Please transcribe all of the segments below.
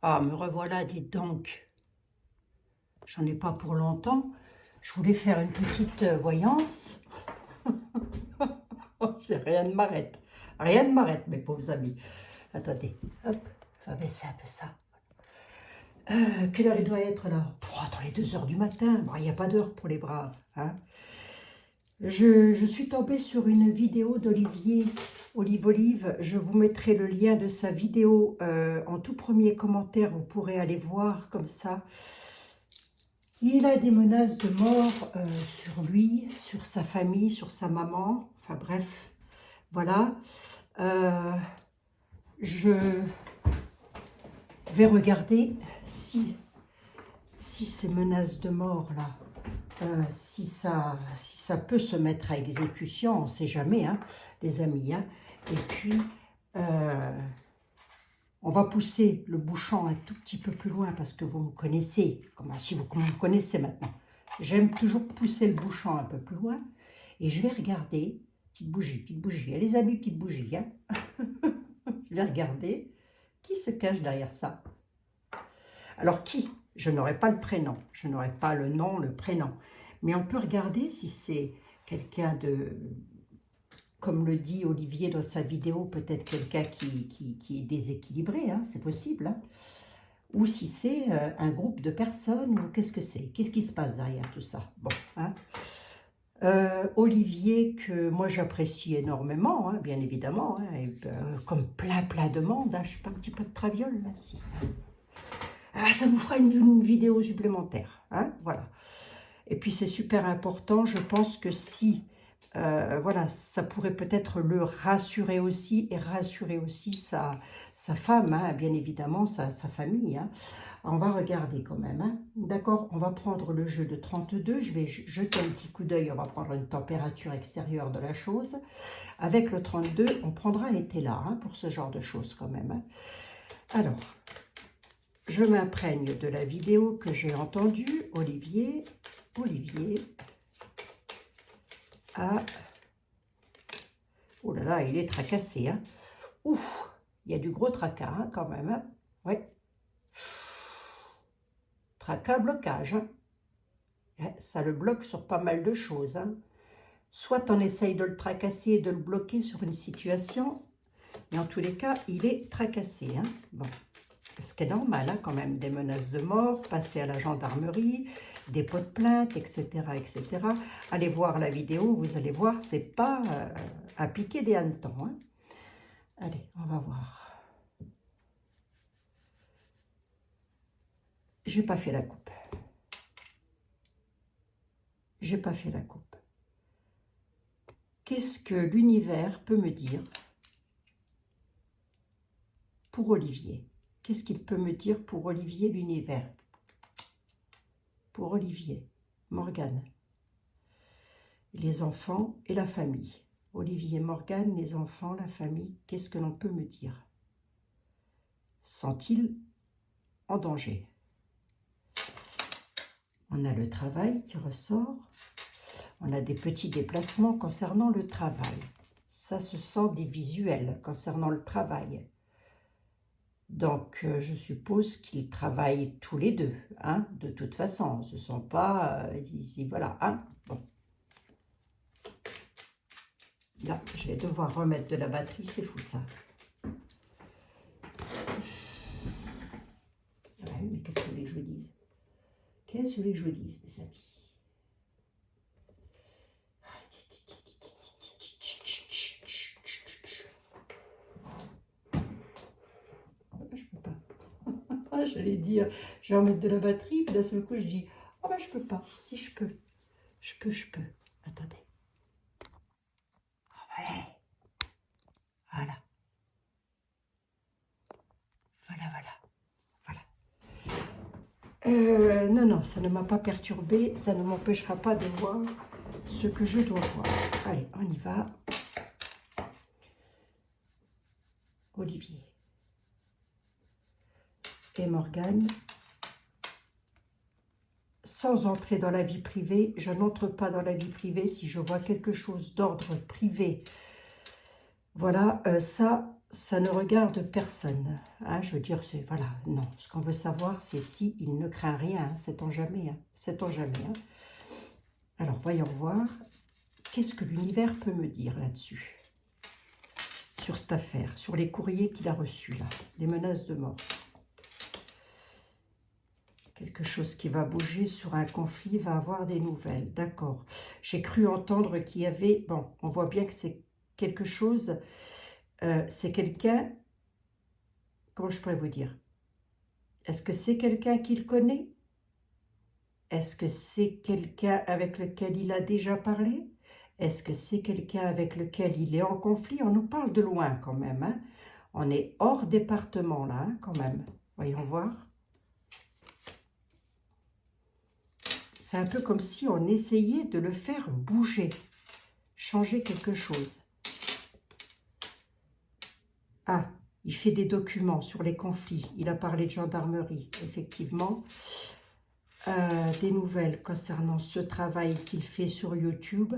Ah, me revoilà, dites donc. J'en ai pas pour longtemps. Je voulais faire une petite voyance. Rien ne m'arrête. Rien ne m'arrête, mes pauvres amis. Attendez, hop, on va baisser un peu ça. Quelle heure il doit être là? Dans les 2 heures du matin. Bon, il n'y a pas d'heure pour les braves. Hein. Je suis tombée sur une vidéo d'Olivier Olive. Je vous mettrai le lien de sa vidéo en tout premier commentaire. Vous pourrez aller voir comme ça. Il a des menaces de mort sur lui, sur sa famille, sur sa maman. Enfin bref, voilà. Je vais regarder si ces menaces de mort là, si ça peut se mettre à exécution, on ne sait jamais, hein, les amis. Hein. Et puis, on va pousser le bouchon un tout petit peu plus loin parce que vous me connaissez, comme si vous me connaissez maintenant. J'aime toujours pousser le bouchon un peu plus loin et je vais regarder, petite bougie, les amis, petite bougie, hein. Je vais regarder qui se cache derrière ça. Alors qui? Je n'aurai pas le prénom, je n'aurai pas le nom, le prénom, mais on peut regarder si c'est quelqu'un de... Comme le dit Olivier dans sa vidéo, peut-être quelqu'un qui est déséquilibré, hein, c'est possible. Hein. Ou si c'est un groupe de personnes, ou qu'est-ce que c'est? Qu'est-ce qui se passe derrière tout ça? Bon, hein. Olivier, que moi j'apprécie énormément, hein, bien évidemment, hein, et, comme plein de monde, hein, je ne sais pas, un petit peu de traviole, là, si. Ah, ça vous fera une vidéo supplémentaire, hein, voilà. Et puis c'est super important, je pense que si... voilà, ça pourrait peut-être le rassurer aussi et rassurer aussi sa femme, hein, bien évidemment, sa famille. Hein. On va regarder quand même. Hein. D'accord, on va prendre le jeu de 32. Je vais jeter un petit coup d'œil. On va prendre une température extérieure de la chose. Avec le 32, on prendra l'été là hein, pour ce genre de choses quand même. Hein. Alors, je m'imprègne de la vidéo que j'ai entendue. Olivier a... Oh là là, il est tracassé. Hein. Ouf, il y a du gros tracas hein, quand même. Hein. Ouais. Tracas, blocage. Hein. Ouais, ça le bloque sur pas mal de choses. Hein. Soit on essaye de le tracasser et de le bloquer sur une situation, mais en tous les cas, il est tracassé. Hein. Bon. Ce qui est normal hein, quand même, des menaces de mort, passer à la gendarmerie, des pots de plainte, etc., etc. Allez voir la vidéo, vous allez voir, c'est pas à piquer des hannetons. Hein. Allez, on va voir. J'ai pas fait la coupe. J'ai pas fait la coupe. Qu'est-ce que l'univers peut me dire pour Olivier? Qu'est-ce qu'il peut me dire pour Olivier, l'univers? Pour Olivier, Morgane, les enfants et la famille. Olivier, Morgane, les enfants, la famille, qu'est-ce que l'on peut me dire? Sont-ils en danger? On a le travail qui ressort. On a des petits déplacements concernant le travail. Ça, ce sont des visuels concernant le travail. Donc, je suppose qu'ils travaillent tous les deux, hein, de toute façon. Ce ne sont pas... ici, voilà, hein, bon. Là, je vais devoir remettre de la batterie, c'est fou ça. Ouais, mais qu'est-ce que vous voulez que je vous dise? Qu'est-ce que vous voulez que je vous dise, mes amis? Je peux pas. J'allais dire, je vais remettre de la batterie, puis d'un seul coup, je dis, oh ben je peux pas. Si je peux. Je peux. Attendez. Ouais. Voilà. Non, ça ne m'a pas perturbé, ça ne m'empêchera pas de voir ce que je dois voir. Allez, on y va. Olivier et Morgane. Sans entrer dans la vie privée, je n'entre pas dans la vie privée si je vois quelque chose d'ordre privé. Voilà, ça ça ne regarde personne. Hein, je veux dire, c'est voilà, non. Ce qu'on veut savoir, c'est si il ne craint rien. Hein, sait-on jamais. Hein, sait-on jamais. Hein. Alors, voyons voir. Qu'est-ce que l'univers peut me dire là-dessus? Sur cette affaire, sur les courriers qu'il a reçus là, les menaces de mort. Quelque chose qui va bouger sur un conflit, va avoir des nouvelles. D'accord. J'ai cru entendre qu'il y avait... Bon, on voit bien que c'est quelque chose... c'est quelqu'un... Comment je pourrais vous dire? Est-ce que c'est quelqu'un qu'il connaît? Est-ce que c'est quelqu'un avec lequel il a déjà parlé? Est-ce que c'est quelqu'un avec lequel il est en conflit? On nous parle de loin quand même. Hein? On est hors département là, hein, quand même. Voyons voir. C'est un peu comme si on essayait de le faire bouger, changer quelque chose. Ah, il fait des documents sur les conflits. Il a parlé de gendarmerie, effectivement. Des nouvelles concernant ce travail qu'il fait sur YouTube,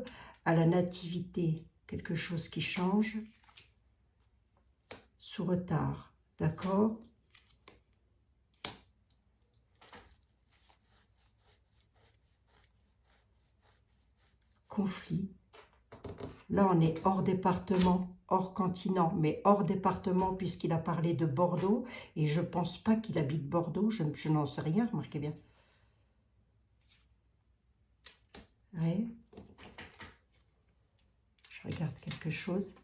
à la nativité, quelque chose qui change. Sous retard, d'accord? Conflit. Là, on est hors département, hors continent, mais hors département puisqu'il a parlé de Bordeaux. Et je ne pense pas qu'il habite Bordeaux, je n'en sais rien, remarquez bien. Ouais. Je regarde quelque chose.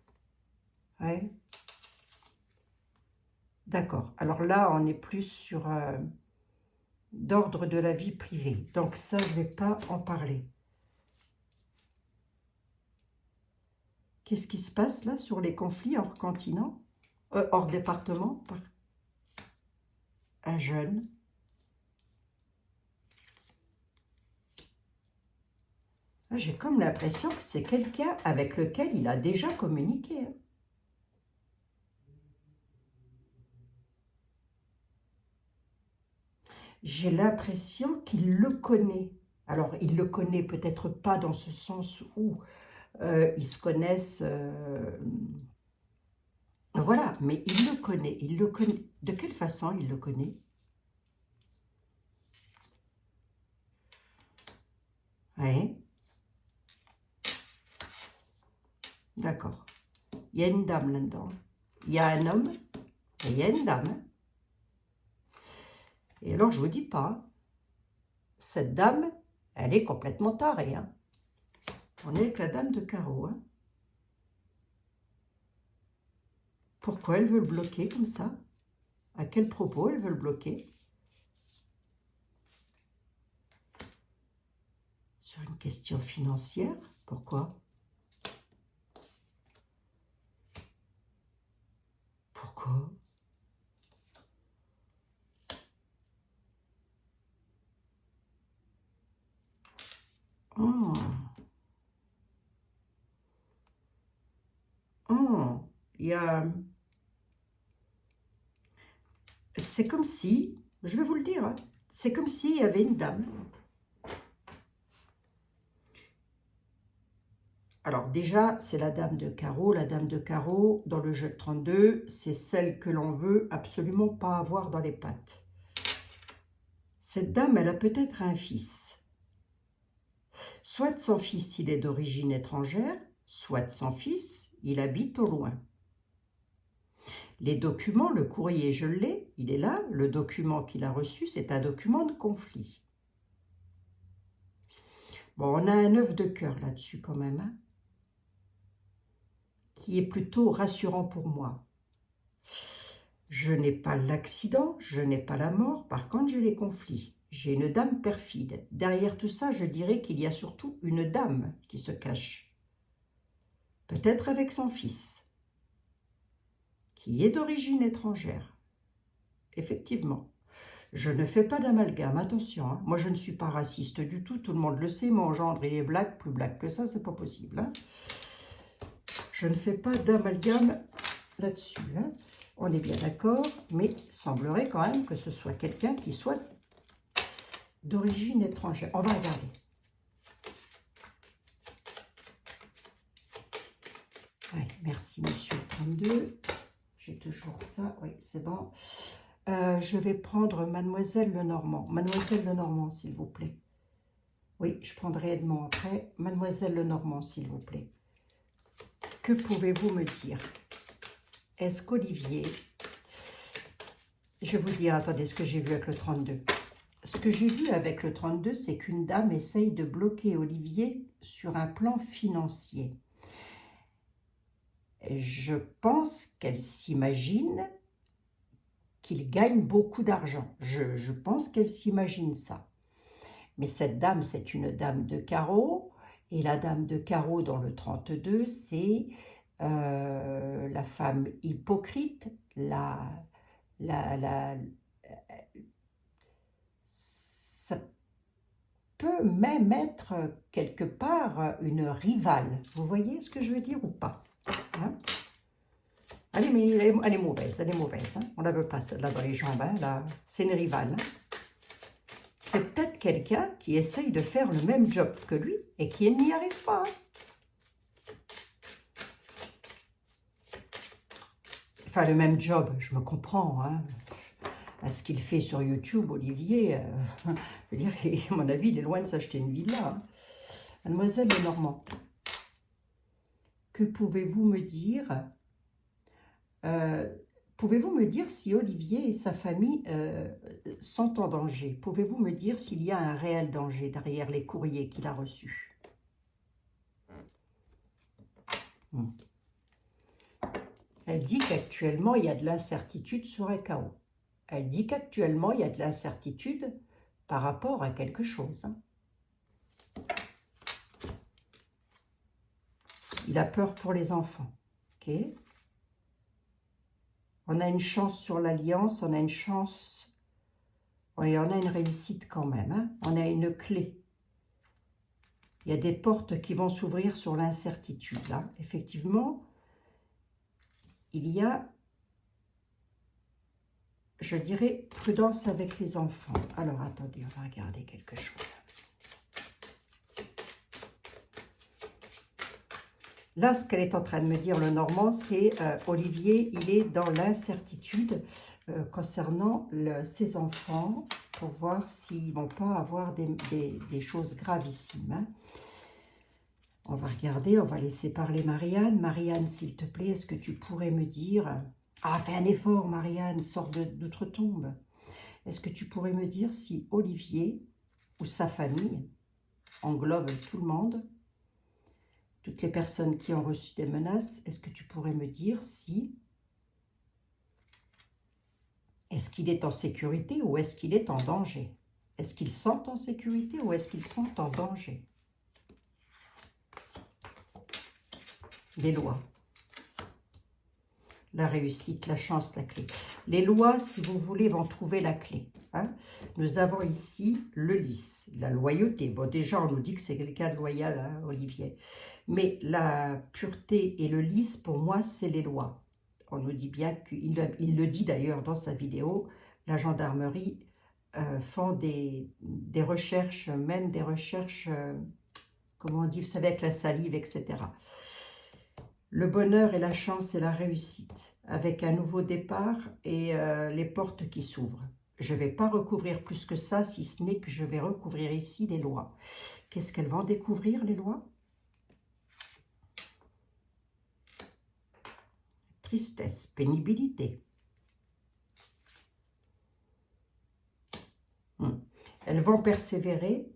Ouais. D'accord. Alors là, on est plus sur d'ordre de la vie privée. Donc ça, je ne vais pas en parler. Qu'est-ce qui se passe là sur les conflits hors continent, hors département? Un jeune. J'ai comme l'impression que c'est quelqu'un avec lequel il a déjà communiqué. Hein. J'ai l'impression qu'il le connaît. Alors, il le connaît peut-être pas dans ce sens où ils se connaissent... voilà, mais il le connaît. Il le connaît. De quelle façon il le connaît? Oui. D'accord. Il y a une dame là-dedans. Il y a un homme et il y a une dame. Hein. Et alors, je ne vous dis pas, cette dame, elle est complètement tarée. Hein. On est avec la dame de carreau. Hein. Pourquoi elle veut le bloquer comme ça? À quel propos elle veut le bloquer? Sur une question financière? Pourquoi? Pourquoi? Oh. Oh. Il y a... C'est comme si, je vais vous le dire, hein, c'est comme s'il y avait une dame. Alors déjà, c'est la dame de carreau. La dame de carreau, dans le jeu de 32, c'est celle que l'on veut absolument pas avoir dans les pattes. Cette dame, elle a peut-être un fils. Soit son fils, il est d'origine étrangère, soit son fils, il habite au loin. Les documents, le courrier, je l'ai, il est là. Le document qu'il a reçu, c'est un document de conflit. Bon, on a un 9 de cœur là-dessus quand même, hein, qui est plutôt rassurant pour moi. Je n'ai pas l'accident, je n'ai pas la mort, par contre j'ai les conflits. J'ai une dame perfide. Derrière tout ça, je dirais qu'il y a surtout une dame qui se cache. Peut-être avec son fils, qui est d'origine étrangère. Effectivement. Je ne fais pas d'amalgame, attention. Hein. Moi, je ne suis pas raciste du tout, tout le monde le sait. Mon gendre, il est black, plus black que ça, c'est pas possible. Hein. Je ne fais pas d'amalgame là-dessus. Hein. On est bien d'accord, mais il semblerait quand même que ce soit quelqu'un qui soit d'origine étrangère. On va regarder. Ouais, merci, monsieur 32. j'ai toujours ça. Oui, c'est bon. Je vais prendre Mademoiselle Lenormand. Mademoiselle Lenormand, s'il vous plaît. Oui, je prendrai Edmond après. Mademoiselle Lenormand, s'il vous plaît. Que pouvez-vous me dire? Est-ce qu'Olivier... Je vais vous dire, attendez, ce que j'ai vu avec le 32. Ce que j'ai vu avec le 32, c'est qu'une dame essaye de bloquer Olivier sur un plan financier. Et je pense qu'elle s'imagine qu'il gagne beaucoup d'argent. Je pense qu'elle s'imagine ça. Mais cette dame, c'est une dame de carreau. Et la dame de carreau dans le 32, c'est la femme hypocrite, ça peut même être quelque part une rivale. Vous voyez ce que je veux dire ou pas, hein? Allez, mais elle est mauvaise, hein? On ne la veut pas, celle-là, dans les jambes, hein, là. C'est une rivale, hein? C'est peut-être quelqu'un qui essaye de faire le même job que lui et qui n'y arrive pas. Enfin, le même job, je me comprends, hein. À ce qu'il fait sur YouTube, Olivier, je veux dire, à mon avis, il est loin de s'acheter une villa, hein. Mademoiselle Lenormand, que pouvez-vous me dire pouvez-vous me dire si Olivier et sa famille sont en danger? Pouvez-vous me dire s'il y a un réel danger derrière les courriers qu'il a reçus? Elle dit qu'actuellement, il y a de l'incertitude sur un chaos. Elle dit qu'actuellement, il y a de l'incertitude par rapport à quelque chose, hein. Il a peur pour les enfants. Ok. On a une chance sur l'alliance, on a une chance, oui, on a une réussite quand même, hein. On a une clé. Il y a des portes qui vont s'ouvrir sur l'incertitude, là. Effectivement, il y a, je dirais, prudence avec les enfants. Alors, attendez, on va regarder quelque chose. Là, ce qu'elle est en train de me dire, le Normand, c'est Olivier, il est dans l'incertitude concernant ses enfants pour voir s'ils ne vont pas avoir des choses gravissimes, hein. On va regarder, on va laisser parler Marianne. Marianne, s'il te plaît, est-ce que tu pourrais me dire... Ah, fais un effort, Marianne, sors d'outre-tombe. Est-ce que tu pourrais me dire si Olivier ou sa famille englobe tout le monde, toutes les personnes qui ont reçu des menaces, est-ce que tu pourrais me dire si... Est-ce qu'il est en sécurité ou est-ce qu'il est en danger? Est-ce qu'ils sont en sécurité ou est-ce qu'ils sont en danger? Les lois. La réussite, la chance, la clé. Les lois, si vous voulez, vont trouver la clé, hein. Nous avons ici le lys, la loyauté. Bon, déjà, on nous dit que c'est quelqu'un de loyal, hein, Olivier. Mais la pureté et le lys, pour moi, c'est les lois. On nous dit bien qu'il le dit d'ailleurs dans sa vidéo, la gendarmerie font des recherches, même des recherches, comment on dit, vous savez, avec la salive, etc. Le bonheur et la chance et la réussite, avec un nouveau départ et les portes qui s'ouvrent. Je ne vais pas recouvrir plus que ça, si ce n'est que je vais recouvrir ici les lois. Qu'est-ce qu'elles vont découvrir, les lois? Tristesse, pénibilité. Elles vont persévérer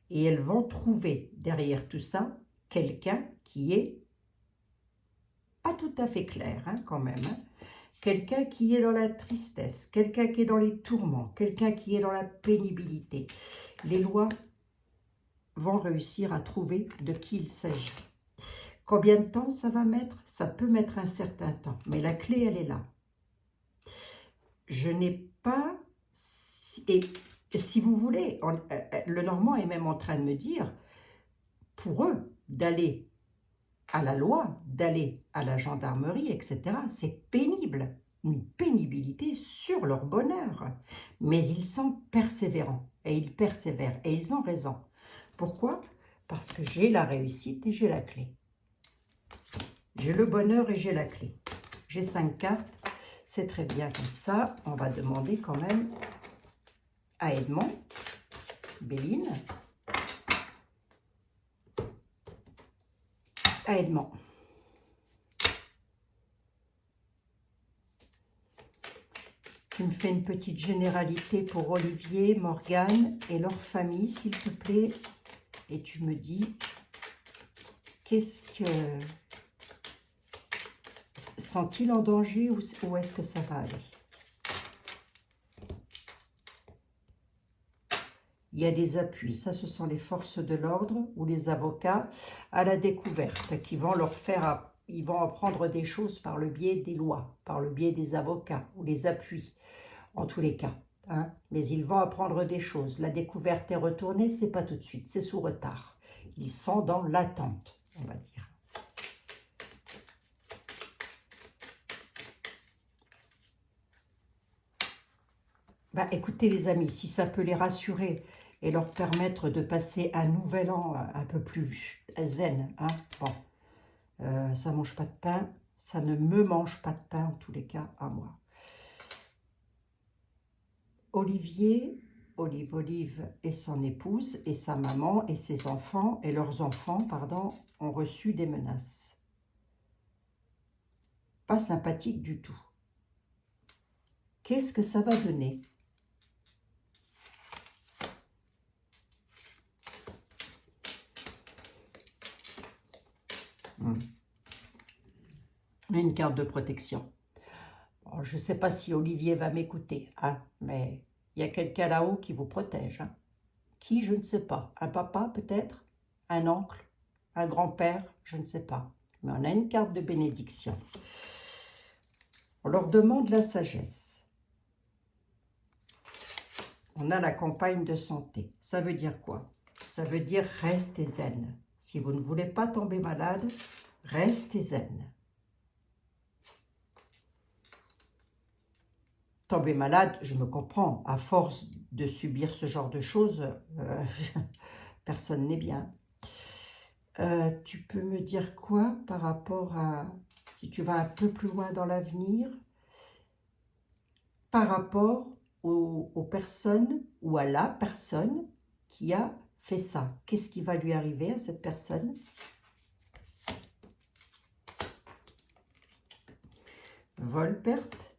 et elles vont trouver derrière tout ça quelqu'un qui est pas tout à fait clair, hein, quand même, hein. Quelqu'un qui est dans la tristesse, quelqu'un qui est dans les tourments, quelqu'un qui est dans la pénibilité. Les lois vont réussir à trouver de qui il s'agit. Combien de temps ça va mettre? Ça peut mettre un certain temps, mais la clé, elle est là. Je n'ai pas... Et si vous voulez, le Normand est même en train de me dire, pour eux, d'aller à la loi, d'aller à la gendarmerie, etc., c'est pénible. Une pénibilité sur leur bonheur. Mais ils sont persévérants, et ils persévèrent, et ils ont raison. Pourquoi? Parce que j'ai la réussite et j'ai la clé. J'ai le bonheur et j'ai la clé. J'ai 5 cartes. C'est très bien comme ça. On va demander quand même à Edmond, Béline, à Edmond. Tu me fais une petite généralité pour Olivier, Morgane et leur famille, s'il te plaît. Et tu me dis, qu'est-ce que... Sont-ils en danger ou est-ce que ça va aller? Il y a des appuis. Ça, ce sont les forces de l'ordre ou les avocats à la découverte qui vont leur faire... Ils vont apprendre des choses par le biais des lois, par le biais des avocats ou les appuis. En tous les cas, hein. Mais ils vont apprendre des choses. La découverte est retournée, c'est pas tout de suite, c'est sous retard. Ils sont dans l'attente, on va dire. Bah, écoutez les amis, si ça peut les rassurer et leur permettre de passer un nouvel an un peu plus zen, hein, bon, ça mange pas de pain, ça ne me mange pas de pain en tous les cas à moi. Olive et son épouse et sa maman et ses enfants et leurs enfants, pardon, ont reçu des menaces. Pas sympathique du tout. Qu'est-ce que ça va donner? Une carte de protection. Bon, je ne sais pas si Olivier va m'écouter, hein, mais il y a quelqu'un là-haut qui vous protège. Hein. Qui, je ne sais pas. Un papa peut-être? Un oncle? Un grand-père? Je ne sais pas. Mais on a une carte de bénédiction. On leur demande la sagesse. On a la campagne de santé. Ça veut dire quoi? Ça veut dire restez zen. Si vous ne voulez pas tomber malade, restez zen. Tomber malade, je me comprends. À force de subir ce genre de choses, personne n'est bien. Tu peux me dire quoi par rapport à, si tu vas un peu plus loin dans l'avenir, par rapport aux personnes ou à la personne qui a fait ça? Qu'est-ce qui va lui arriver à cette personne? Vol-perte.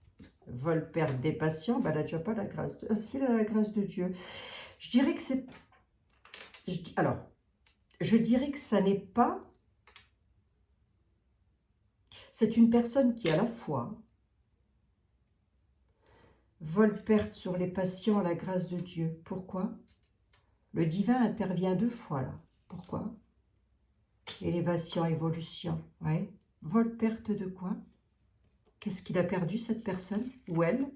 Vol-perte des patients. Ben, elle n'a déjà pas la grâce. Si, elle a la grâce de Dieu. Je dirais que c'est... Alors, je dirais que ça n'est pas... C'est une personne qui a la foi. Vol-perte sur les patients à la grâce de Dieu. Pourquoi? Le divin intervient 2 fois là. Pourquoi? Élévation, évolution. Ouais. Vol-perte de quoi? Qu'est-ce qu'il a perdu cette personne? Ou elle?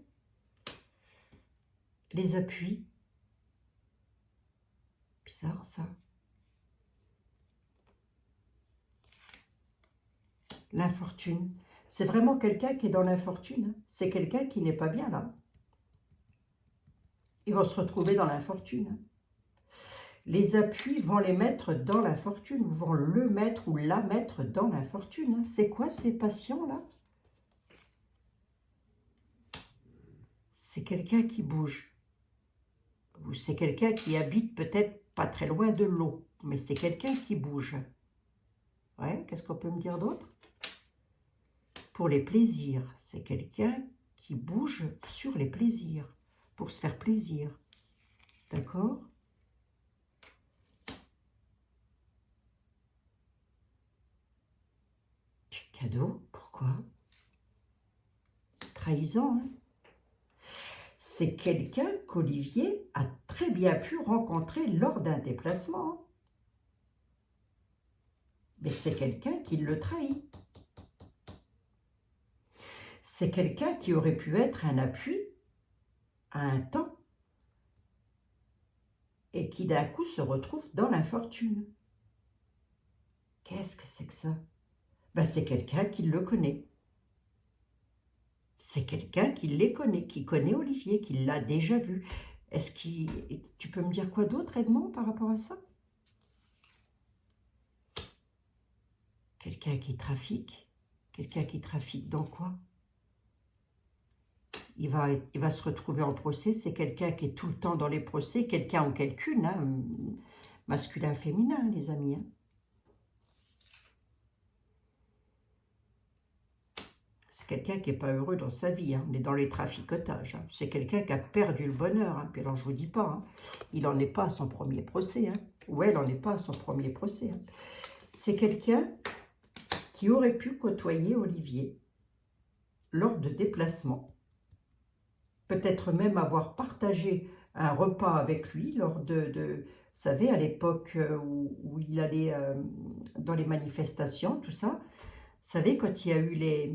Les appuis. Bizarre ça. L'infortune. C'est vraiment quelqu'un qui est dans l'infortune. C'est quelqu'un qui n'est pas bien là. Ils vont se retrouver dans l'infortune. Les appuis vont les mettre dans l'infortune, ou vont le mettre ou la mettre dans l'infortune. C'est quoi ces patients-là? C'est quelqu'un qui bouge. Ou c'est quelqu'un qui habite peut-être pas très loin de l'eau. Mais c'est quelqu'un qui bouge. Ouais, qu'est-ce qu'on peut me dire d'autre? Pour les plaisirs, c'est quelqu'un qui bouge sur les plaisirs, pour se faire plaisir. D'accord? Cadeau, pourquoi? Trahison, hein? C'est quelqu'un qu'Olivier a très bien pu rencontrer lors d'un déplacement. Mais c'est quelqu'un qui le trahit. C'est quelqu'un qui aurait pu être un appui à un temps et qui d'un coup se retrouve dans l'infortune. Qu'est-ce que c'est que ça? Ben, c'est quelqu'un qui le connaît. C'est quelqu'un qui les connaît, qui connaît Olivier, qui l'a déjà vu. Est-ce qu'il... Tu peux me dire quoi d'autre, Edmond, par rapport à ça? Quelqu'un qui trafique. Quelqu'un qui trafique dans quoi? il va se retrouver en procès. C'est quelqu'un qui est tout le temps dans les procès, quelqu'un ou quelqu'une, hein, masculin, féminin, les amis. Hein. C'est quelqu'un qui n'est pas heureux dans sa vie. Hein. On est dans les traficotages. Hein. C'est quelqu'un qui a perdu le bonheur. Hein. Puis alors, je ne vous dis pas, hein, il n'en est pas à son premier procès. Hein. Ou elle n'en est pas à son premier procès. Hein. C'est quelqu'un qui aurait pu côtoyer Olivier lors de déplacements. Peut-être même avoir partagé un repas avec lui lors vous savez, à l'époque où il allait dans les manifestations, tout ça. Vous savez, quand il y a eu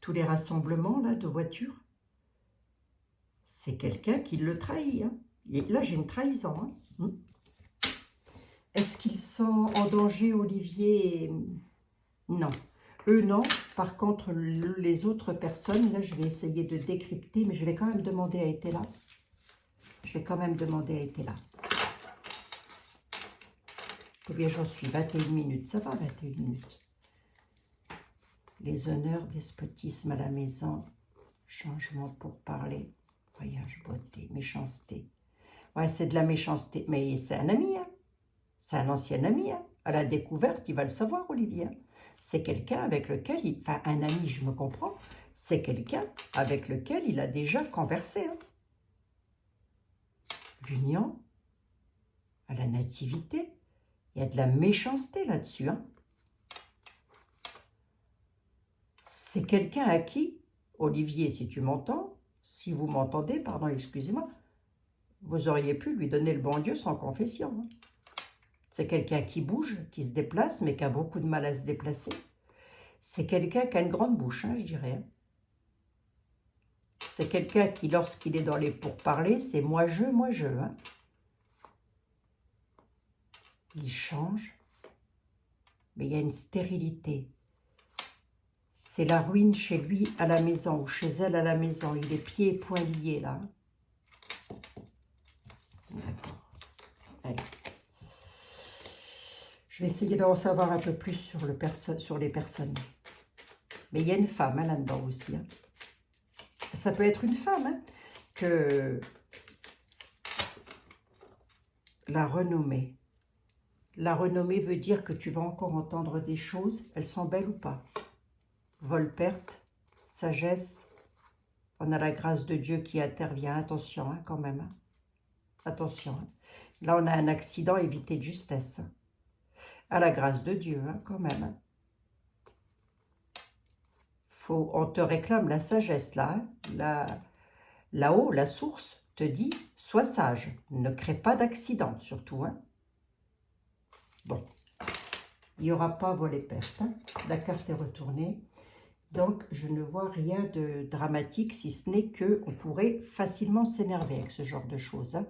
tous les rassemblements là, de voitures, c'est quelqu'un qui le trahit. Hein. Et là, j'ai une trahison. Hein. Est-ce qu'il sent en danger Olivier? Non. Eux, non. Par contre, les autres personnes, là, je vais essayer de décrypter, mais je vais quand même demander à être là. Je vais quand même demander à être là. Combien j'en suis? 21 minutes. Ça va, 21 minutes. Les honneurs, despotisme à la maison, changement pour parler, voyage, beauté, méchanceté. Ouais, c'est de la méchanceté. Mais c'est un ami, hein. C'est un ancien ami. Hein. À la découverte, il va le savoir, Olivier. C'est quelqu'un avec lequel, enfin un ami, je me comprends, c'est quelqu'un avec lequel il a déjà conversé. Hein. L'union, à la nativité, il y a de la méchanceté là-dessus. Hein. C'est quelqu'un à qui, Olivier, si tu m'entends, si vous m'entendez, pardon, excusez-moi, vous auriez pu lui donner le bon Dieu sans confession. Hein. C'est quelqu'un qui bouge, qui se déplace, mais qui a beaucoup de mal à se déplacer. C'est quelqu'un qui a une grande bouche, hein, je dirais. C'est quelqu'un qui, lorsqu'il est dans les pourparlers, c'est moi je, moi je. Hein. Il change, mais il y a une stérilité. C'est la ruine chez lui à la maison, ou chez elle à la maison. Il est pieds et poings liés, là. D'accord. Allez. Je vais essayer d'en savoir un peu plus sur les personnes. Mais il y a une femme hein, là-dedans aussi. Hein. Ça peut être une femme hein, que la renommée. La renommée veut dire que tu vas encore entendre des choses. Elles sont belles ou pas? Vol-perte, sagesse. On a la grâce de Dieu qui intervient. Attention hein, quand même. Hein. Attention. Hein. Là, on a un accident, évité de justesse. Hein. À la grâce de Dieu, hein, quand même. Hein. On te réclame la sagesse, là. Hein. Là-haut, la source te dit, sois sage. Ne crée pas d'accident, surtout. Hein. Bon. Il n'y aura pas vol-perte. Hein. La carte est retournée. Donc, je ne vois rien de dramatique, si ce n'est qu'on pourrait facilement s'énerver avec ce genre de choses. Hein.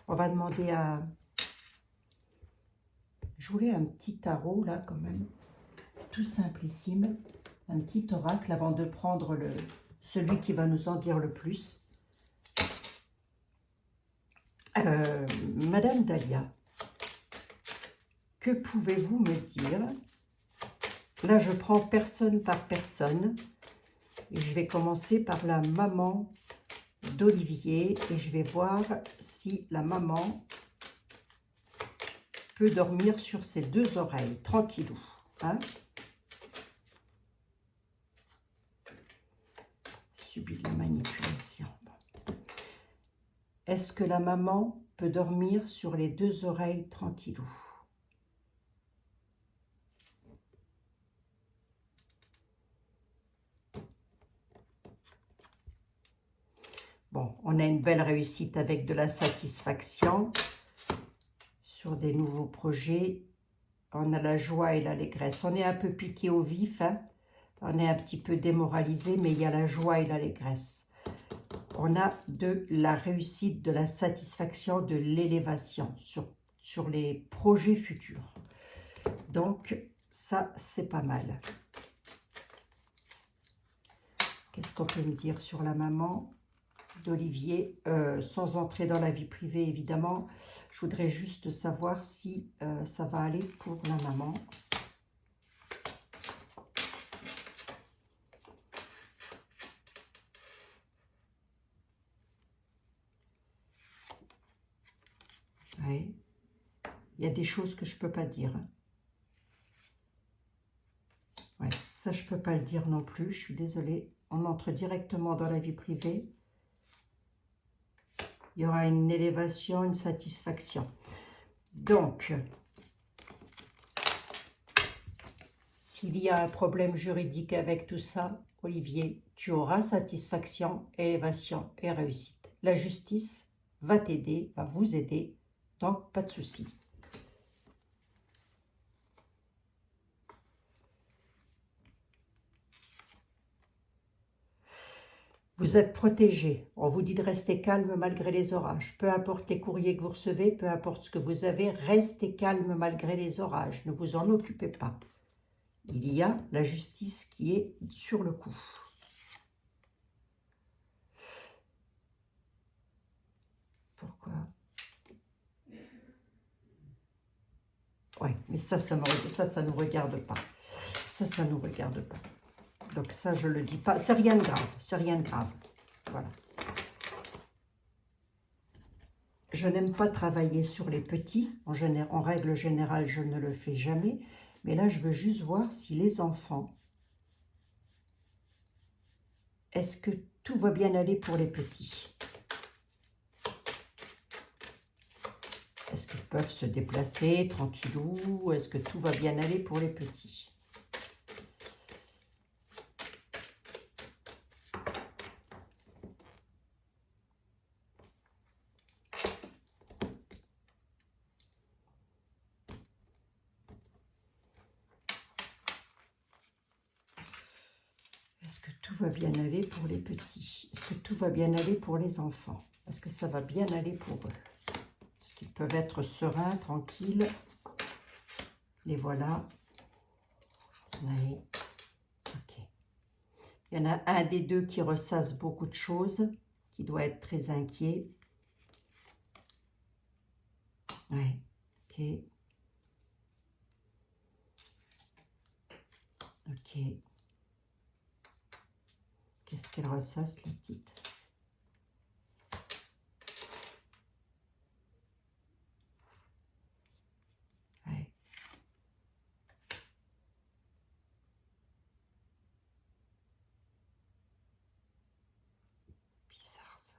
On va demander à... Je voulais un petit tarot, là, quand même. Tout simplissime. Un petit oracle avant de prendre celui qui va nous en dire le plus. Madame Dahlia, que pouvez-vous me dire? Là, je prends personne par personne. Et je vais commencer par la maman d'Olivier. Et je vais voir si la maman peut dormir sur ses deux oreilles, tranquillou. Hein? Subit de la manipulation. Est-ce que la maman peut dormir sur les deux oreilles tranquillou? Bon, on a une belle réussite avec de la satisfaction sur des nouveaux projets. On a la joie et l'allégresse. On est un peu piqué au vif, hein. On est un petit peu démoralisé, mais il y a la joie et l'allégresse. On a de la réussite, de la satisfaction, de l'élévation sur les projets futurs. Donc, ça, c'est pas mal. Qu'est-ce qu'on peut me dire sur la maman d'Olivier, sans entrer dans la vie privée, évidemment. Je voudrais juste savoir si ça va aller pour la maman. Ouais. Il y a des choses que je ne peux pas dire. Hein. Ouais, ça, je ne peux pas le dire non plus. Je suis désolée. On entre directement dans la vie privée. Il y aura une élévation, une satisfaction. Donc, s'il y a un problème juridique avec tout ça, Olivier, tu auras satisfaction, élévation et réussite. La justice va t'aider, va vous aider, donc pas de souci. Vous êtes protégé. On vous dit de rester calme malgré les orages. Peu importe les courriers que vous recevez, peu importe ce que vous avez, restez calme malgré les orages. Ne vous en occupez pas. Il y a la justice qui est sur le coup. Pourquoi? Oui, mais ça nous regarde pas. Ça nous regarde pas. Donc ça, je le dis pas. C'est rien de grave. C'est rien de grave. Voilà. Je n'aime pas travailler sur les petits. En règle générale, je ne le fais jamais. Mais là, je veux juste voir si les enfants, est-ce que tout va bien aller pour les petits? Est-ce qu'ils peuvent se déplacer tranquillou? Est-ce que tout va bien aller pour les petits? Est-ce que tout va bien aller pour les petits? Est-ce que tout va bien aller pour les enfants? Est-ce que ça va bien aller pour eux? Est-ce qu'ils peuvent être sereins, tranquilles? Les voilà. Allez. Ok. Il y en a un des deux qui ressasse beaucoup de choses, qui doit être très inquiet. Ouais. Ok. Ok. Qu'est-ce qu'elle ressasse, la petite? Ouais. Bizarre, ça.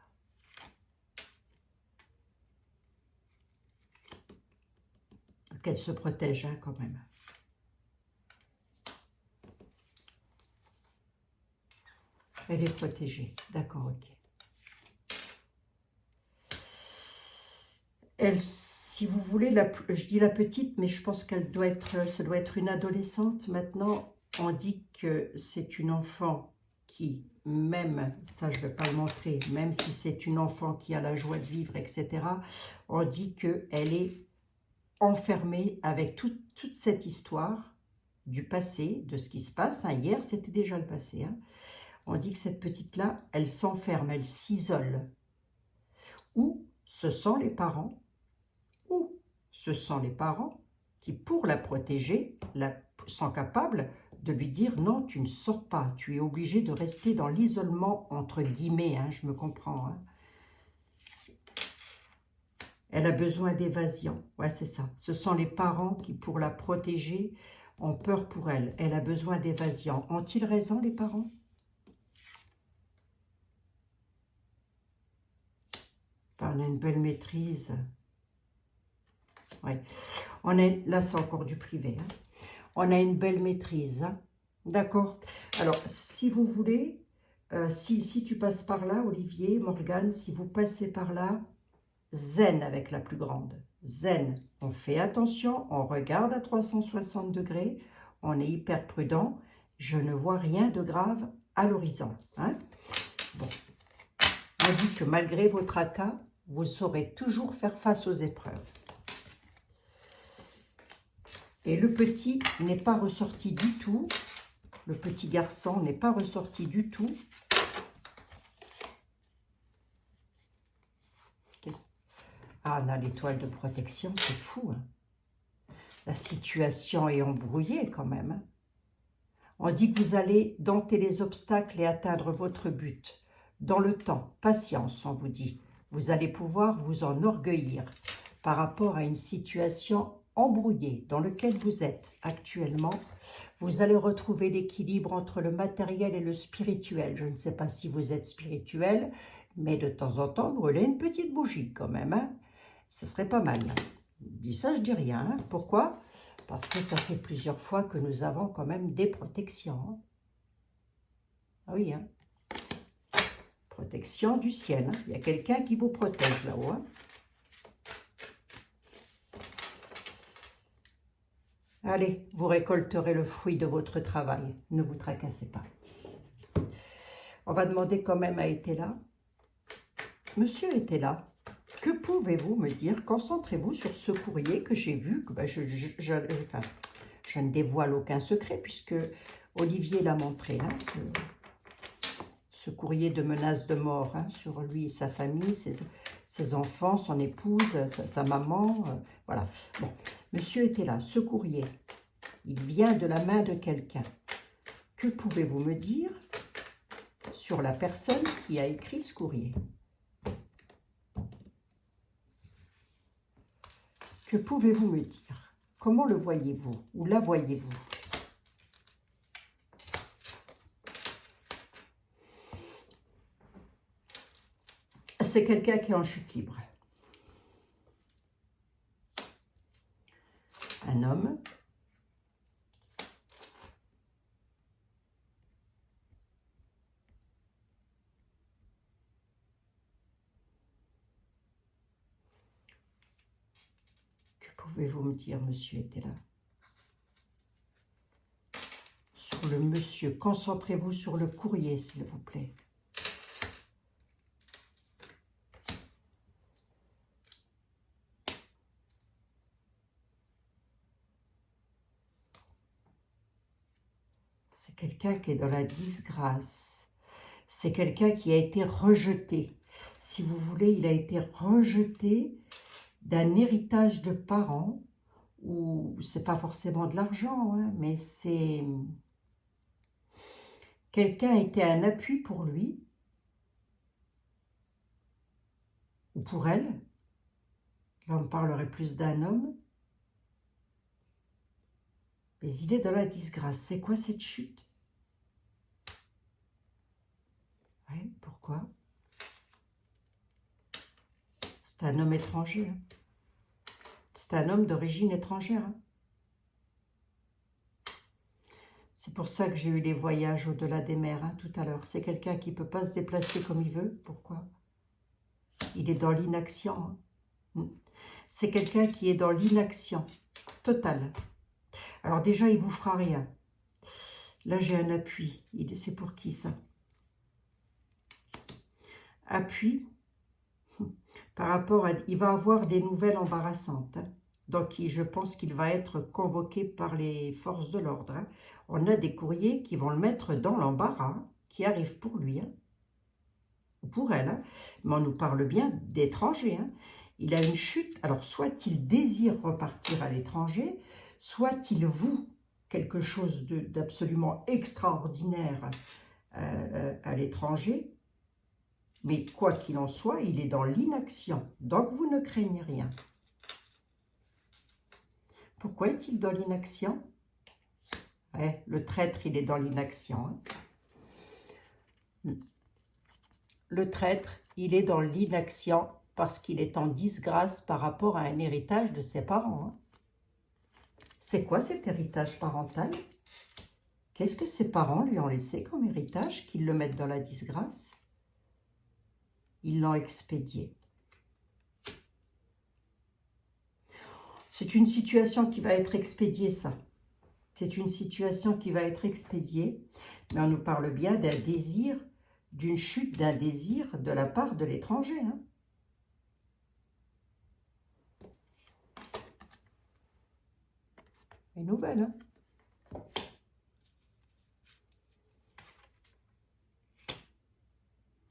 Qu'elle se protège, hein, quand même. Elle est protégée. D'accord, ok. Elle, si vous voulez, je dis la petite, mais je pense qu'elle doit être, ça doit être une adolescente. Maintenant, on dit que c'est une enfant qui, même, ça je ne vais pas le montrer, même si c'est une enfant qui a la joie de vivre, etc., on dit qu'elle est enfermée avec toute cette histoire du passé, de ce qui se passe. Hein. Hier, c'était déjà le passé. Hein. On dit que cette petite-là, elle s'enferme, elle s'isole. Ou ce sont les parents, qui, pour la protéger, sont capables de lui dire « Non, tu ne sors pas, tu es obligé de rester dans l'isolement, entre guillemets, hein, je me comprends. Hein. » Elle a besoin d'évasion. Ouais, c'est ça. Ce sont les parents qui, pour la protéger, ont peur pour elle. Elle a besoin d'évasion. Ont-ils raison, les parents? On a une belle maîtrise. Ouais. Là, c'est encore du privé. Hein. On a une belle maîtrise. Hein. D'accord? Alors, si vous voulez, si tu passes par là, Olivier, Morgane, si vous passez par là, zen avec la plus grande. Zen. On fait attention, on regarde à 360 degrés, on est hyper prudent. Je ne vois rien de grave à l'horizon. Hein? Bon. On dit que malgré vos tracas, vous saurez toujours faire face aux épreuves. Et le petit n'est pas ressorti du tout. Le petit garçon n'est pas ressorti du tout. Ah, on a l'étoile de protection, c'est fou. Hein. La situation est embrouillée quand même. Hein. On dit que vous allez dompter les obstacles et atteindre votre but. Dans le temps, patience, on vous dit. Vous allez pouvoir vous enorgueillir. par rapport à une situation embrouillée dans laquelle vous êtes actuellement. Vous allez retrouver l'équilibre entre le matériel et le spirituel. Je ne sais pas si vous êtes spirituel, mais de temps en temps, brûler une petite bougie quand même. Hein. Ce serait pas mal. Je dis ça, je dis rien. Hein. Pourquoi? Parce que ça fait plusieurs fois que nous avons quand même des protections. Hein. Ah oui, hein. Protection du ciel. Hein. Il y a quelqu'un qui vous protège là-haut. Hein. Allez, vous récolterez le fruit de votre travail. Ne vous tracassez pas. On va demander quand même à été là. Monsieur était là. Que pouvez-vous me dire? Concentrez-vous sur ce courrier que j'ai vu. Que, je ne dévoile aucun secret puisque Olivier l'a montré. Hein, ce courrier de menace de mort hein, sur lui et sa famille, ses enfants, son épouse, sa maman. Voilà. Bon, monsieur était là. Ce courrier, il vient de la main de quelqu'un. Que pouvez-vous me dire sur la personne qui a écrit ce courrier? Que pouvez-vous me dire? Comment le voyez-vous? Ou la voyez-vous? C'est quelqu'un qui est en chute libre. Un homme. Que pouvez-vous me dire, monsieur était là? Sur le monsieur, concentrez-vous sur le courrier, s'il vous plaît. C'est quelqu'un qui est dans la disgrâce. C'est quelqu'un qui a été rejeté. Si vous voulez, il a été rejeté d'un héritage de parents, ou c'est pas forcément de l'argent, hein, mais c'est... Quelqu'un était un appui pour lui, ou pour elle. Là, on parlerait plus d'un homme. Mais il est dans la disgrâce. C'est quoi cette chute? Oui, pourquoi? C'est un homme étranger. Hein. C'est un homme d'origine étrangère. Hein. C'est pour ça que j'ai eu les voyages au-delà des mers hein, tout à l'heure. C'est quelqu'un qui ne peut pas se déplacer comme il veut. Pourquoi? Il est dans l'inaction. Hein. C'est quelqu'un qui est dans l'inaction totale. Alors déjà, il ne vous fera rien. Là, j'ai un appui. C'est pour qui ça? Appui par rapport à... Il va avoir des nouvelles embarrassantes. Hein. Donc, je pense qu'il va être convoqué par les forces de l'ordre. Hein. On a des courriers qui vont le mettre dans l'embarras, hein, qui arrivent pour lui, hein, ou pour elle. Hein. Mais on nous parle bien d'étrangers. Hein. Il a une chute. Alors, soit il désire repartir à l'étranger, soit il voue quelque chose d'absolument extraordinaire à l'étranger. Mais quoi qu'il en soit, il est dans l'inaction. Donc, vous ne craignez rien. Pourquoi est-il dans l'inaction? Ouais, le traître, il est dans l'inaction. Hein. Le traître, il est dans l'inaction parce qu'il est en disgrâce par rapport à un héritage de ses parents. Hein. C'est quoi cet héritage parental? Qu'est-ce que ses parents lui ont laissé comme héritage qu'ils le mettent dans la disgrâce? Ils l'ont expédié. C'est une situation qui va être expédiée, ça. C'est une situation qui va être expédiée, mais on nous parle bien d'un désir, d'une chute d'un désir de la part de l'étranger. Hein. Une nouvelle, hein.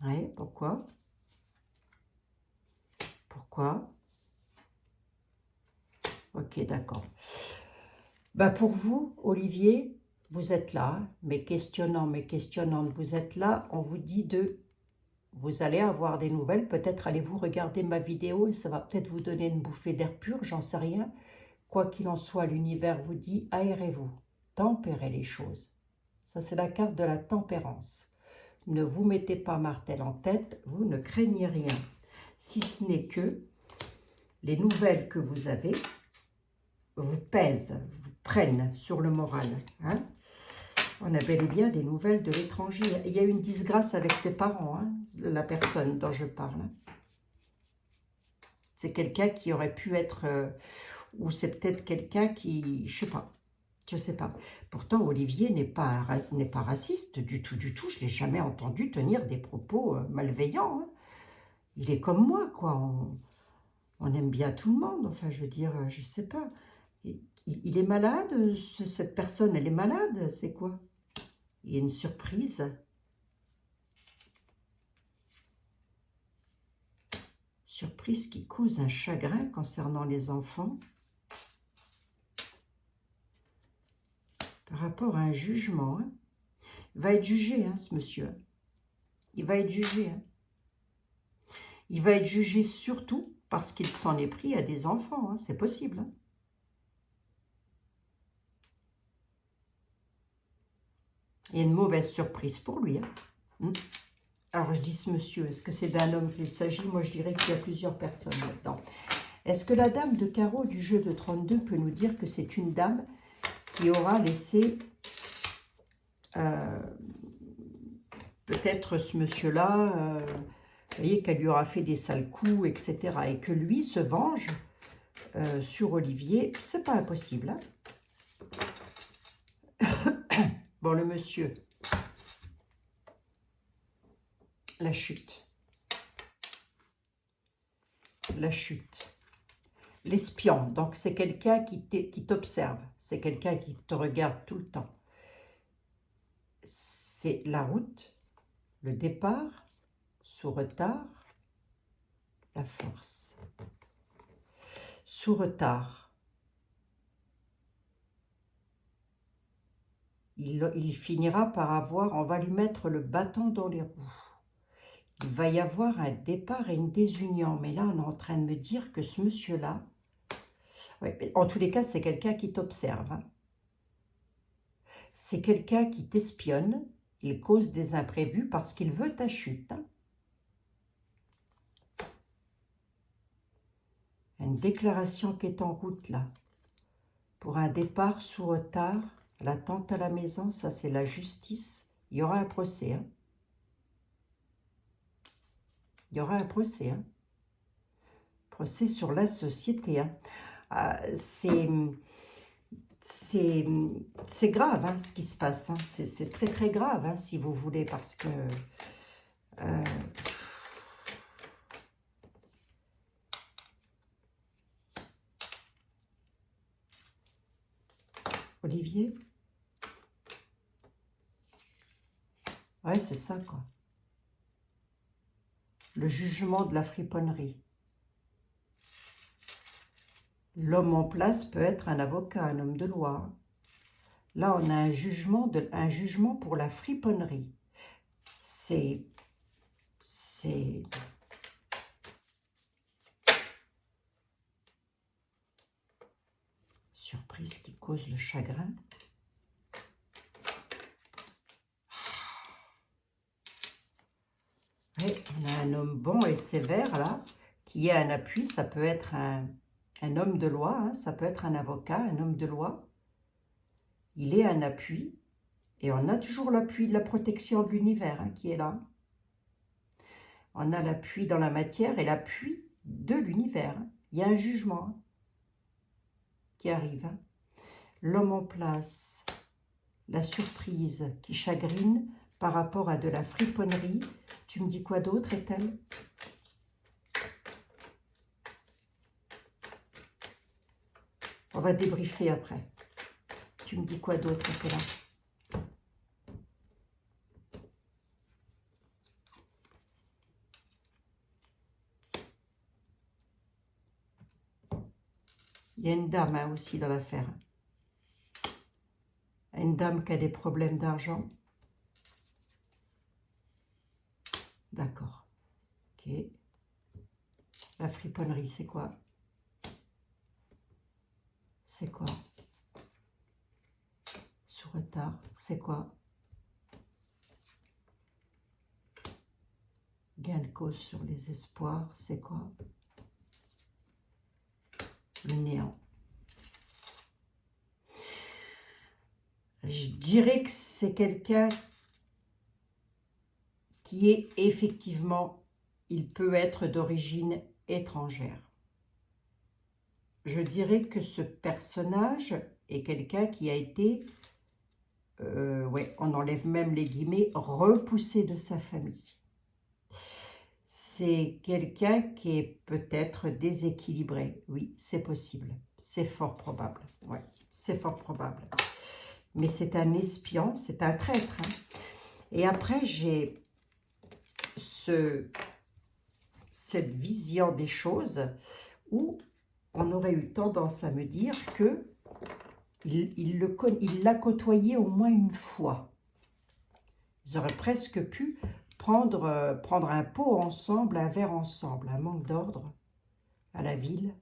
Oui, pourquoi? Pourquoi? Ok, d'accord. Bah pour vous, Olivier, vous êtes là, mais questionnante, vous êtes là, on vous dit de vous allez avoir des nouvelles. Peut-être allez-vous regarder ma vidéo et ça va peut-être vous donner une bouffée d'air pur, j'en sais rien. Quoi qu'il en soit, l'univers vous dit, aérez-vous, tempérez les choses. Ça, c'est la carte de la tempérance. Ne vous mettez pas martel en tête, vous ne craignez rien. Si ce n'est que les nouvelles que vous avez vous pèsent, vous prennent sur le moral. Hein. On a bel et bien des nouvelles de l'étranger. Il y a une disgrâce avec ses parents, hein, de la personne dont je parle. C'est quelqu'un qui aurait pu être... ou c'est peut-être quelqu'un qui... Je sais pas. Pourtant, Olivier n'est pas raciste du tout, du tout. Je ne l'ai jamais entendu tenir des propos malveillants. Hein. Il est comme moi, quoi. On aime bien tout le monde. Enfin, je veux dire, je sais pas. Il est malade, cette personne, elle est malade, c'est quoi? Il y a une surprise. Surprise qui cause un chagrin concernant les enfants. Par rapport à un jugement. Hein. Il va être jugé, hein, ce monsieur. Il va être jugé. Hein. Il va être jugé surtout parce qu'il s'en est pris à des enfants. Hein. C'est possible. Hein. Il y a une mauvaise surprise pour lui. Hein. Alors, je dis ce monsieur, est-ce que c'est d'un homme qu'il s'agit? Moi, je dirais qu'il y a plusieurs personnes là-dedans. Est-ce que la dame de carreau du jeu de 32 peut nous dire que c'est une dame qui aura laissé peut-être ce monsieur-là, vous voyez, qu'elle lui aura fait des sales coups, etc. Et que lui se venge sur Olivier, c'est pas impossible. Hein. Bon, le monsieur, la chute, l'espion, donc c'est quelqu'un qui t'observe, c'est quelqu'un qui te regarde tout le temps. C'est la route, le départ, sous retard, la force. Sous retard. Il finira par avoir, on va lui mettre le bâton dans les roues. Il va y avoir un départ et une désunion. Mais là, on est en train de me dire que ce monsieur-là, ouais, en tous les cas, c'est quelqu'un qui t'observe. Hein. C'est quelqu'un qui t'espionne. Il cause des imprévus parce qu'il veut ta chute. Hein. Une déclaration qui est en route, là. Pour un départ sous retard, l'attente à la maison, ça, c'est la justice. Il y aura un procès. Hein. Il y aura un procès. Hein. Procès sur la société. Hein. C'est grave hein, ce qui se passe. Hein. C'est très très grave hein, si vous voulez parce que Olivier, ouais c'est ça quoi. Le jugement de la friponnerie. L'homme en place peut être un avocat, un homme de loi. Là, on a un jugement pour la friponnerie. C'est... Surprise qui cause le chagrin. Oui, on a un homme bon et sévère, là, qui a un appui. Ça peut être un homme de loi, hein, ça peut être un avocat, un homme de loi. Il est un appui, et on a toujours l'appui de la protection de l'univers hein, qui est là. On a l'appui dans la matière et l'appui de l'univers. Il y a un jugement hein, qui arrive. Hein. L'homme en place, la surprise qui chagrine par rapport à de la friponnerie. Tu me dis quoi d'autre, est-elle? On va débriefer après. Tu me dis quoi d'autre, est-elle? Il y a une dame hein, aussi dans l'affaire. Une dame qui a des problèmes d'argent. D'accord. Ok. La friponnerie, c'est quoi? C'est quoi? Sous retard, c'est quoi? Gain de cause sur les espoirs, c'est quoi? Le néant. Je dirais que c'est quelqu'un qui est effectivement, il peut être d'origine étrangère. Je dirais que ce personnage est quelqu'un qui a été, ouais, on enlève même les guillemets, repoussé de sa famille. C'est quelqu'un qui est peut-être déséquilibré. Oui, c'est possible. C'est fort probable. Ouais, c'est fort probable. Mais c'est un espion, c'est un traître. Hein. Et après, j'ai cette vision des choses où on aurait eu tendance à me dire que il l'a côtoyé au moins une fois. Ils auraient presque pu prendre un pot ensemble, un verre ensemble, un manque d'ordre à la ville.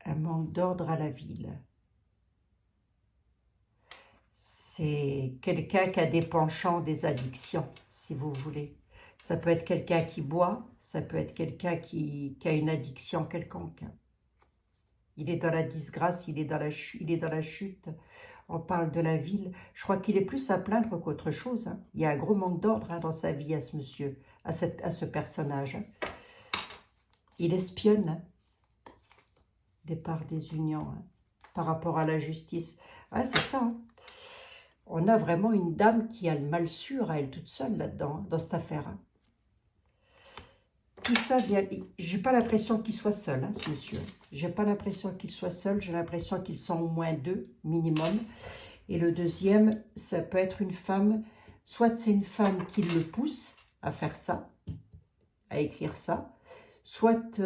Un manque d'ordre à la ville. C'est quelqu'un qui a des penchants, des addictions, si vous voulez. Ça peut être quelqu'un qui boit, ça peut être quelqu'un qui a une addiction quelconque. Il est dans la disgrâce, il est dans la chute. On parle de la ville. Je crois qu'il est plus à plaindre qu'autre chose. Hein. Il y a un gros manque d'ordre hein, dans sa vie à ce monsieur, à ce personnage. Il espionne hein, des parts des unions hein, par rapport à la justice. Ah, c'est ça. Hein. On a vraiment une dame qui a le mal sûr à elle toute seule là-dedans, hein, dans cette affaire. Hein. Tout ça vient... J'ai pas l'impression qu'il soit seul, hein, ce monsieur. J'ai pas l'impression qu'il soit seul. J'ai l'impression qu'ils sont au moins deux, minimum. Et le deuxième, ça peut être une femme. Soit c'est une femme qui le pousse à faire ça, à écrire ça. Soit...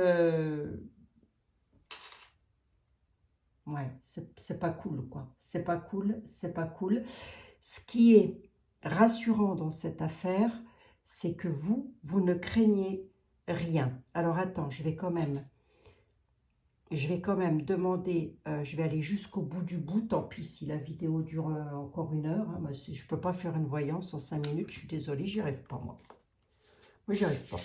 ouais, c'est pas cool, quoi. C'est pas cool, c'est pas cool. Ce qui est rassurant dans cette affaire, c'est que vous ne craignez rien. Alors attends, je vais quand même demander, je vais aller jusqu'au bout du bout, tant pis si la vidéo dure encore 1 heure. Hein, moi, je ne peux pas faire une voyance en 5 minutes, je suis désolée, j'y arrive pas moi. Moi, j'y arrive pas.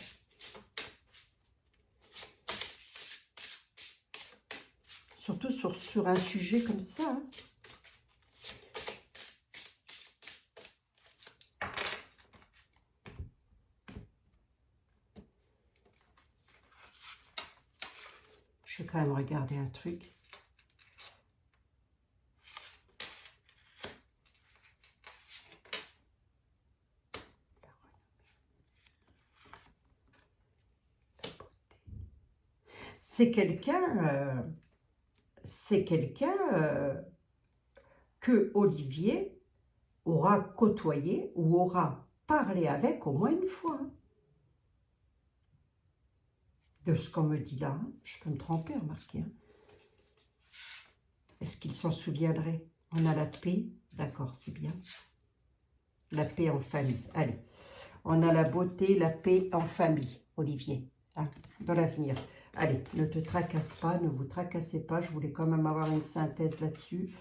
Surtout sur un sujet comme ça. Hein. Je vais quand même regarder un truc. C'est quelqu'un que Olivier aura côtoyé ou aura parlé avec au moins une fois. Hein. De ce qu'on me dit là, hein. Je peux me tromper, remarquez. Hein. Est-ce qu'il s'en souviendrait? On a la paix, d'accord, c'est bien. La paix en famille, allez. On a la beauté, la paix en famille, Olivier, hein, dans l'avenir. Allez, ne te tracasse pas, ne vous tracassez pas, je voulais quand même avoir une synthèse là-dessus.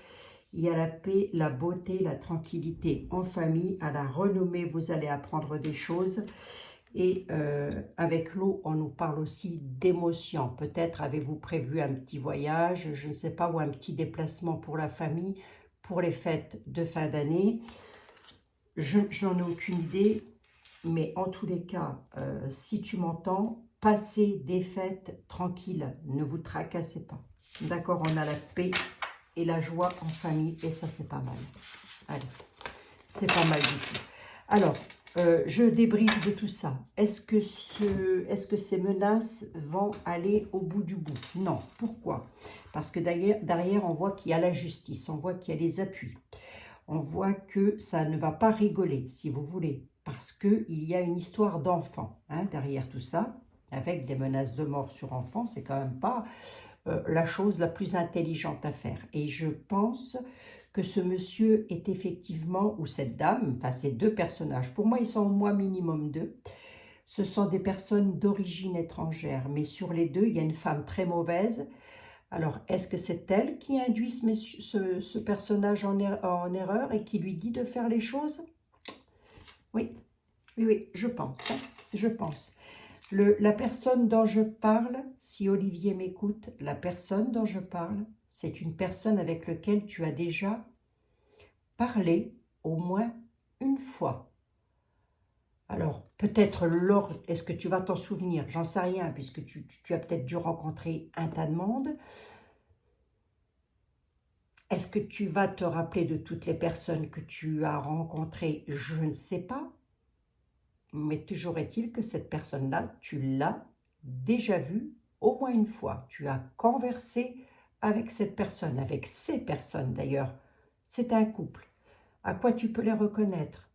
Il y a la paix, la beauté, la tranquillité en famille. À la renommée, vous allez apprendre des choses. Et avec l'eau, on nous parle aussi d'émotions. Peut-être avez-vous prévu un petit voyage, je ne sais pas, ou un petit déplacement pour la famille, pour les fêtes de fin d'année. Je n'en ai aucune idée, mais en tous les cas, si tu m'entends, passez des fêtes tranquilles, ne vous tracassez pas. D'accord, on a la paix et la joie en famille, et ça, c'est pas mal. Allez, c'est pas mal du tout. Alors, je débriefe de tout ça. Est-ce que ces menaces vont aller au bout du bout? Non. Pourquoi? Parce que derrière, on voit qu'il y a la justice, on voit qu'il y a les appuis. On voit que ça ne va pas rigoler, si vous voulez, parce qu'il y a une histoire d'enfant hein, derrière tout ça, avec des menaces de mort sur enfants, c'est quand même pas la chose la plus intelligente à faire. Et je pense que ce monsieur est effectivement, ou cette dame, enfin ces deux personnages, pour moi ils sont au moins minimum deux, ce sont des personnes d'origine étrangère, mais sur les deux, il y a une femme très mauvaise. Alors, est-ce que c'est elle qui induit ce personnage en erreur et qui lui dit de faire les choses? Oui, oui, oui, je pense, hein, je pense. La personne dont je parle, si Olivier m'écoute, la personne dont je parle, c'est une personne avec laquelle tu as déjà parlé au moins une fois. Alors, peut-être est-ce que tu vas t'en souvenir? J'en sais rien, puisque tu as peut-être dû rencontrer un tas de monde. Est-ce que tu vas te rappeler de toutes les personnes que tu as rencontrées? Je ne sais pas. Mais toujours est-il que cette personne-là, tu l'as déjà vue au moins une fois. Tu as conversé avec cette personne, avec ces personnes d'ailleurs. C'est un couple. À quoi tu peux les reconnaître?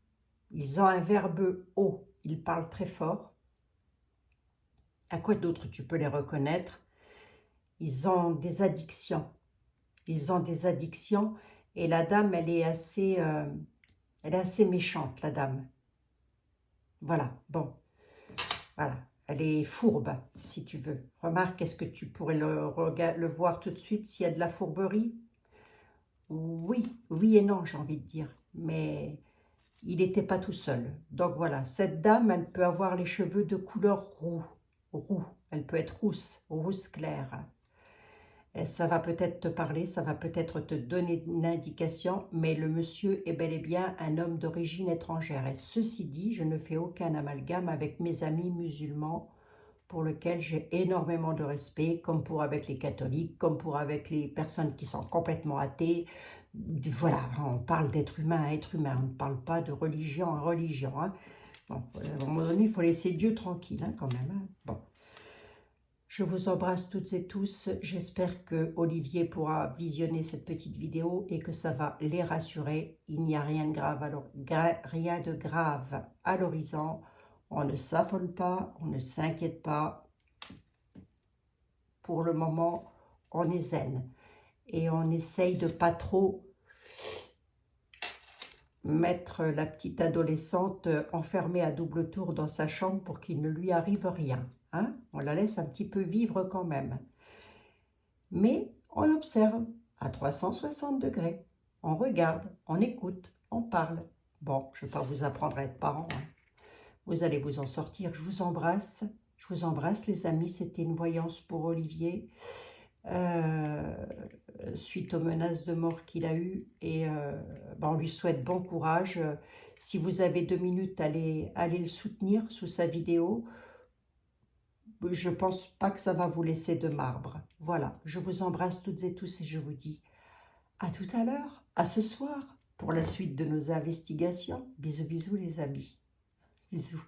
Ils ont un verbe haut, ils parlent très fort. À quoi d'autre tu peux les reconnaître? Ils ont des addictions. Ils ont des addictions et la dame, elle est assez méchante, la dame. Voilà, bon, voilà. Elle est fourbe, si tu veux. Remarque, est-ce que tu pourrais le voir tout de suite s'il y a de la fourberie? Oui, oui et non, j'ai envie de dire. Mais il n'était pas tout seul. Donc voilà, cette dame, elle peut avoir les cheveux de couleur roux. Elle peut être rousse claire. Et ça va peut-être te parler, ça va peut-être te donner une indication, mais le monsieur est bel et bien un homme d'origine étrangère. Et ceci dit, je ne fais aucun amalgame avec mes amis musulmans, pour lesquels j'ai énormément de respect, comme pour avec les catholiques, comme pour avec les personnes qui sont complètement athées. Voilà, on parle d'être humain à être humain, on ne parle pas de religion à religion. Hein. Bon, à un moment donné, il faut laisser Dieu tranquille hein, quand même. Hein. Bon. Je vous embrasse toutes et tous. J'espère que Olivier pourra visionner cette petite vidéo et que ça va les rassurer. Il n'y a rien de grave, rien de grave à l'horizon. On ne s'affole pas, on ne s'inquiète pas. Pour le moment, on est zen. Et on essaye de pas trop mettre la petite adolescente enfermée à double tour dans sa chambre pour qu'il ne lui arrive rien. Hein? On la laisse un petit peu vivre quand même. Mais on observe à 360 degrés. On regarde, on écoute, on parle. Bon, je ne vais pas vous apprendre à être parent. Hein. Vous allez vous en sortir. Je vous embrasse. Je vous embrasse les amis. C'était une voyance pour Olivier. Suite aux menaces de mort qu'il a eues. Et on lui souhaite bon courage. Si vous avez 2 minutes, allez le soutenir sous sa vidéo. Je ne pense pas que ça va vous laisser de marbre. Voilà, je vous embrasse toutes et tous et je vous dis à tout à l'heure, à ce soir, pour la suite de nos investigations. Bisous, bisous les amis. Bisous.